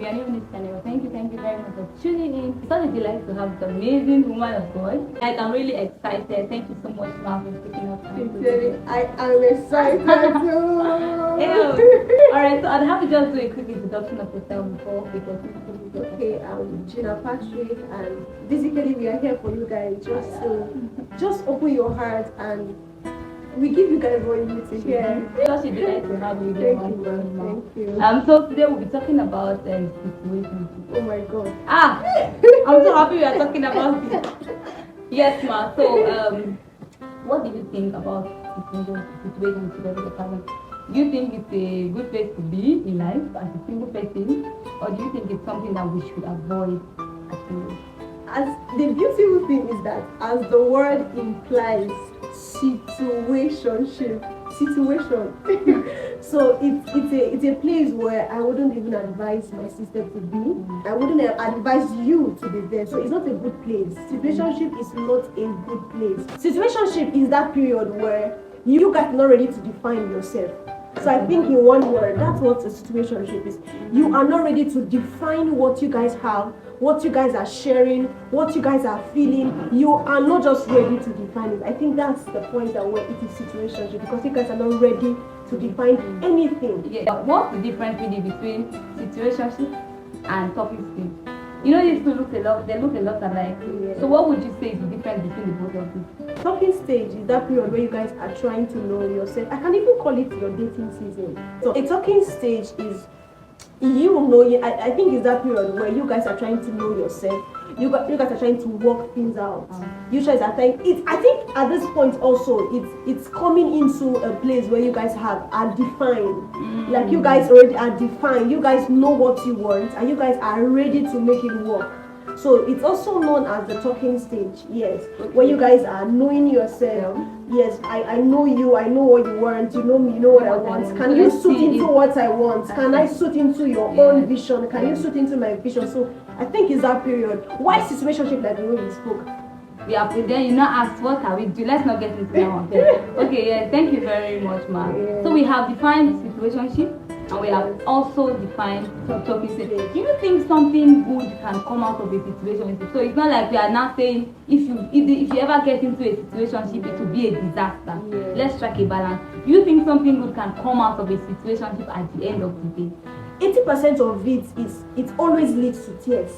we are new in this channel. Thank you very much for tuning in. It's such a delight to have the amazing woman of God. Like, I'm really excited. Thank you so much, Ma, for taking up time. I am excited too. Alright, so I'd have to just do a quick introduction of yourself before we get into the Okay, I'm Gina Patrick, and basically we are here for you guys just open your heart, and we give you guys what you need to hear. Such a delight to have you here. Thank you. So today we'll be talking about situations. Oh my God. I'm so happy we are talking about it. Yes, Ma. So what do you think about situations together with the Do you think it's a good place to be in life as a single person, or do you think it's something that we should avoid as singles? As the beautiful thing is that, as the word implies, situation. So it's a place where I wouldn't even advise my sister to be. I wouldn't advise you to be there. So it's not a good place. Situationship is not a good place. Situationship is that period where you guys are not ready to define yourself. So I think in one word, that's what a situationship is. You are not ready to define what you guys have, what you guys are sharing, what you guys are feeling. You are not just ready to define it. I think that's the point that where it is situationship, because you guys are not ready to define anything. Yeah. What's the difference really between situationship and talking stage? You know, these two look a lot alike. Yeah. So what would you say is the difference between the both of these? Talking stage is that period where you guys are trying to know yourself. I can even call it your dating season. So a talking stage is I think it's that period where you guys are trying to know yourself. You guys are trying to work things out. You guys are trying. I think at this point also it's coming into a place where you guys are defined. Like you guys already are defined. You guys know what you want, and you guys are ready to make it work. So it's also known as the talking stage, yes, where you guys are knowing yourself. Yes, I know you, I know what you want, you know me, you know what I want. Can you suit into what I want? Can I suit into your own vision? Can you suit into my vision? So I think it's that period. Why situationship like the way we spoke? Yeah, but then you not ask what are we do. Let's not get into that one. Okay, yeah, thank you very much, Ma. Yeah. So we have defined situationship, and we have also defined talking stage. Do you think something good can come out of a situationship? So it's not like we are now saying if you ever get into a situationship, it will be a disaster. Yeah. Let's strike a balance. Do you think something good can come out of a situationship at the end of the day? 80% of it always leads to tears.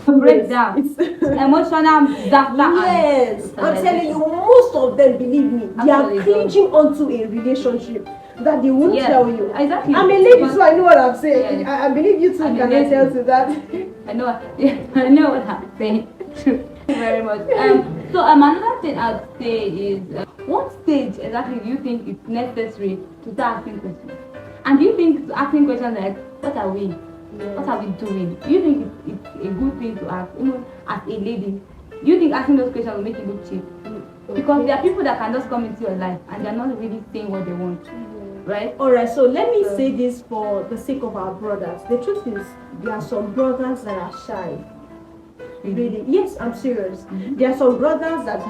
Break down. It's emotional disaster. Yes, I'm telling you, most of them, believe me, they are clinging onto a relationship that they won't tell you. Exactly. I'm a lady, so I know what I'm saying. Yeah. I believe you too can tell to that. I know what I'm saying. Thank you very much. So another thing I'd say is, what stage exactly do you think is necessary to start asking questions? And do you think asking questions like, what are we? What are we doing? Do you think it's a good thing to ask? Even as a lady, do you think asking those questions will make you look cheap? Because there are people that can just come into your life and they're not really saying what they want. Right? Alright, so let me say this for the sake of our brothers. The truth is, there are some brothers that are shy. Really? Yes, I'm serious. There are some brothers that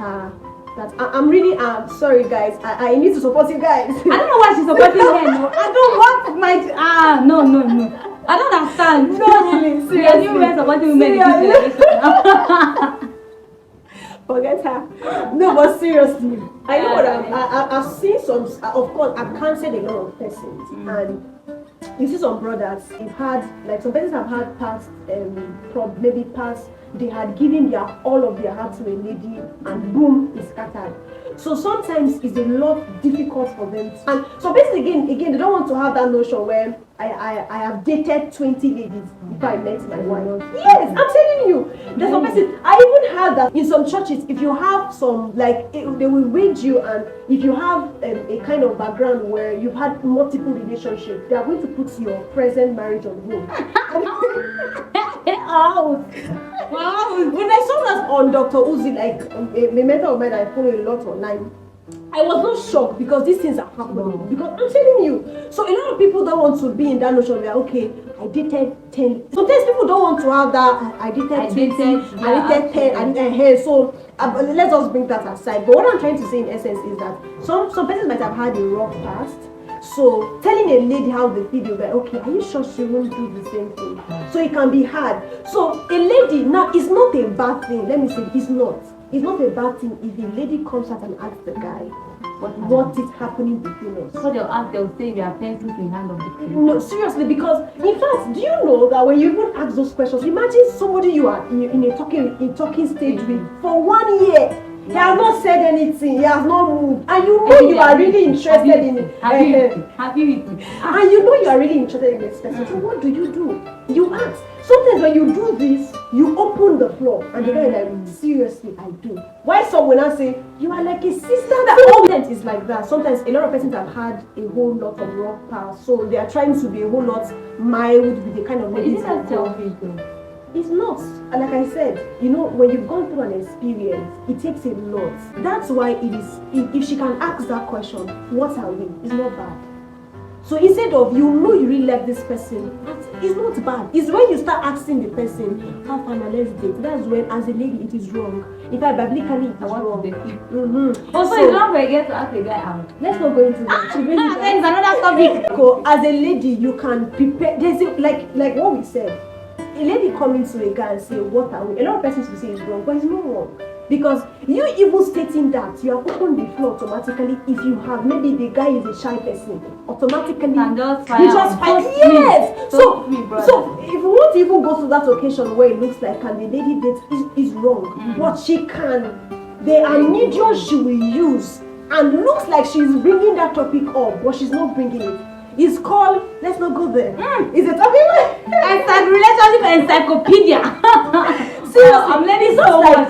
I'm really sorry guys. I need to support you guys. I don't know why she's supporting them. No. I don't want my no. I don't understand. No, really, seriously. We are new men supporting women in this generation. Forget her. No, but seriously, I know what I've seen some. Of course, I've counseled a lot of persons, and you see some brothers. They've had some persons have had past, they had given all of their heart to a lady, and boom, it's scattered. So sometimes it's a lot difficult for them. And so basically, again, they don't want to have that notion where I have dated 20 ladies before I met my wife. Yes, I'm telling you. There's some person. I even heard that in some churches, if you have some they will read you, and if you have a kind of background where you've had multiple relationships, they are going to put your present marriage on hold. When I saw that on Dr. Uzi, a mentor of mine I follow a lot online, I was not shocked because these things are happening. Because I'm telling you, so a lot of people don't want to be in that notion where, okay, I dated 10. Sometimes people don't want to have that, I dated 20, I dated 10, I dated hair. So let's just bring that aside. But what I'm trying to say in essence is that some persons might have had a rough past. So telling a lady how they feel, you're like, okay, are you sure she won't do the same thing? So it can be hard. So a lady now is not a bad thing. Let me say, it's not. It's not a bad thing if a lady comes out and asks the guy what is happening between us. So they'll say we are pencils in hand of the king. No, seriously, because in fact, do you know that when you even ask those questions, imagine somebody you are in a talking stage with for 1 year. He has not said anything, he has not moved, and you know you are really interested in it. Have you eaten? And you know you are really interested in this person. So what do? You ask. Sometimes when you do this, you open the floor, and the guy is like, seriously, I do. Why some will not say, you are like a sister? That sometimes is like that. Sometimes a lot of persons have had a whole lot of rough past, so they are trying to be a whole lot mild with the kind of ladies. Isn't that selfish though? It's not. And like I said, you know, when you've gone through an experience, it takes a lot. That's why it is, if she can ask that question, what are we? It's not bad. So instead of, you know you really like this person, it's not bad. It's when you start asking the person, how far now, let's date. That's when, as a lady, it is wrong. In fact, biblically, it is wrong. Also, it's not forget to ask a guy out. Let's not go into that. It's another topic. So, as a lady, you can prepare. There's like what we said. A lady coming to a guy and say, what are we? A lot of persons will say it's wrong, but it's not wrong. Because you even stating that, you have opened the floor automatically. If you have, maybe the guy is a shy person, automatically and just fire. Yes. So if you want to even go to that occasion where it looks like can the lady date is wrong, but she can. There are mediums she will use, and looks like she's bringing that topic up, but she's not bringing it. It's called, let's not go there. It's a topic relationship encyclopedia. Seriously, I'm letting it's just like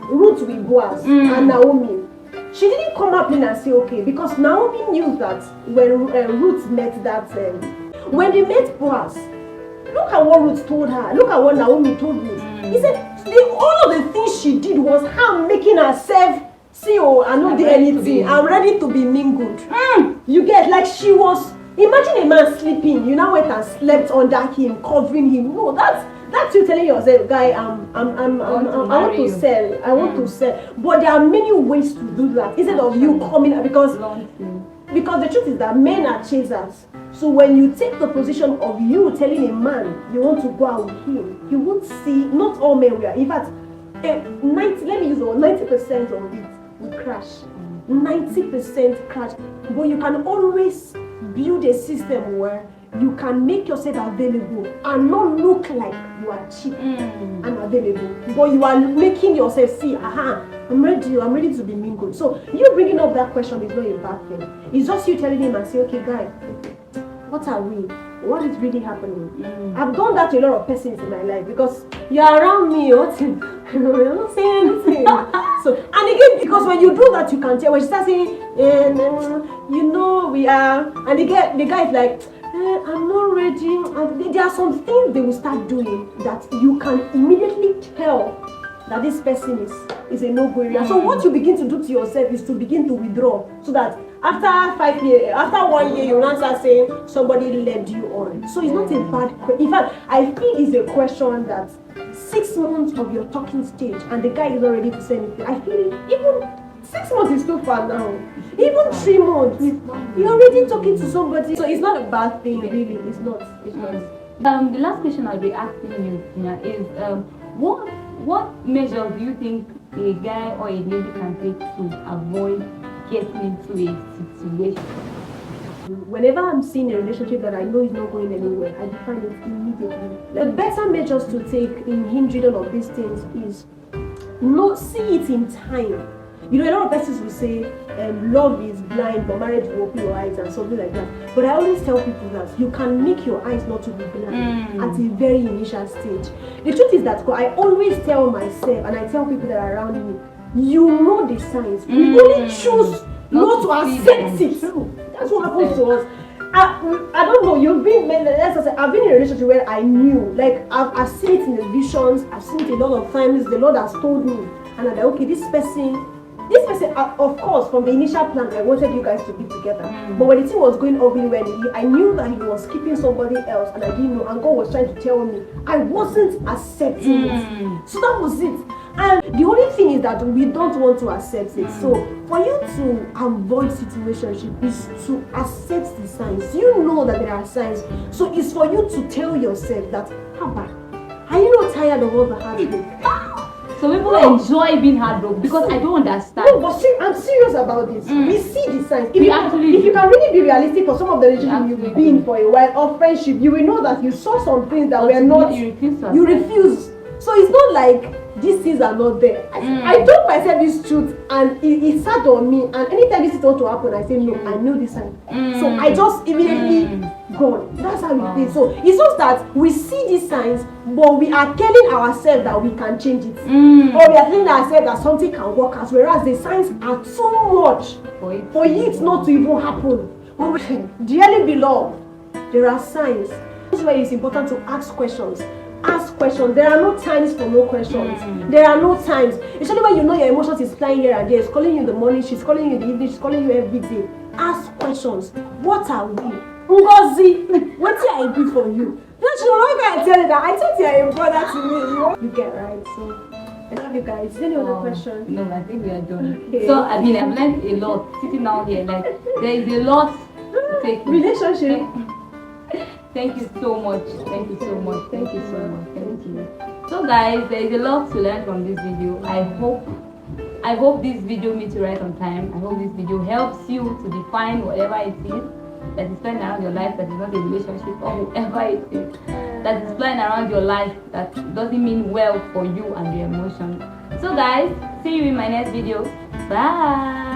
Ruth with Boaz and Naomi. She didn't come up in and say, okay, because Naomi knew that when Ruth met that, when they met Boaz, look at what Ruth told her. Look at what Naomi told Ruth. He said, all of the things she did was her making herself, see, oh, I don't do anything. I'm ready to be mingled. You get, like she was. Imagine a man sleeping, you now went and slept under him, covering him. No, that's you telling yourself, guy, I want to sell. I want to sell. But there are many ways to do that. Instead of you coming, because the truth is that men are chasers. So when you take the position of you telling a man you want to go out with him, you won't see, not all men will. In fact, 90% of it will crash. 90% crash. But you can always build a system where you can make yourself available and not look like you are cheap and available, but you are making yourself see, I'm ready to be mingled. So you bringing up that question is not a bad thing. It's just you telling him and say, okay, guy, what are we? What is really happening? I've done that to a lot of persons in my life because you're around me, you're not saying anything. So, and again, because when you do that, you can tell. When she starts saying, you know, we are, and the guy is like, I'm not ready. And there are some things they will start doing that you can immediately tell that this person is a no-go area. So what you begin to do to yourself is to begin to withdraw, so that after 1 year, you not start saying somebody led you on. So it's not a bad question. In fact, I feel it's a question that 6 months of your talking stage and the guy is not ready to say anything. I feel even 6 months is too far now. Even 3 months, you're already talking to somebody. So it's not a bad thing, really. It's not. The last question I'll be asking you, Tina, is what measures do you think a guy or a lady can take to avoid getting into a situation? Whenever I'm seeing a relationship that I know is not going anywhere, I define it immediately. The better measures to take in hindering all of these things is not see it in time. You know, a lot of persons will say love is blind, but marriage will open your eyes and something like that. But I always tell people that you can make your eyes not to be blind at a very initial stage. The truth is that I always tell myself, and I tell people that are around me, you know the signs. We only choose not to accept it. That's what happens to us. I don't know, I've been in a relationship where I knew, like I've seen it in the visions, I've seen it a lot of times, the Lord has told me, and I'm like, okay, this person, of course, from the initial plan, I wanted you guys to be together. But when the thing was going ugly, when I knew that he was keeping somebody else, and I didn't know, and God was trying to tell me, I wasn't accepting it. So that was it. And the only thing is that we don't want to accept it. So for you to avoid situationship is to accept the signs. You know that there are signs. So it's for you to tell yourself that, Haba, are you not tired of all the heartbreak? So people enjoy being heartbroken because I don't understand. No, but see, I'm serious about this. We see the signs. If We you can really be realistic for some of the relationship you've been for a while or friendship, you will know that you saw some things that were not. You refuse. So it's not like these things are not there. I told myself this truth and it sat on me. And anytime this is going to happen, I say no. I know this sign. So I just immediately gone. That's how it is. So it's just that we see these signs, but we are telling ourselves that we can change it. Or we are telling ourselves that something can work out, whereas the signs are too much for it not to even happen. Dearly beloved, there are signs. This is why it's important to ask questions. Ask questions. There are no times for no questions. There are no times. Especially when you know your emotions is flying here and there. It's calling you in the morning, she's calling you in the evening, she's calling you every day. Ask questions. What are we? Ngozi, what did I do for you? Don't you know I tell you that? I thought you are a brother to me. You get right. So I love you guys. Is there any other question? No, I think we are done. Okay. So I mean, I've learned a lot sitting down here. Like there is a lot to take. Relationship. Thank you so much. Thank you so much. Thank you so much. Thank you. So guys, there is a lot to learn from this video. I hope this video meets you right on time. I hope this video helps you to define whatever it is that is flying around your life that is not a relationship or whoever it is that is flying around your life that doesn't mean well for you and your emotions. So guys, see you in my next video. Bye.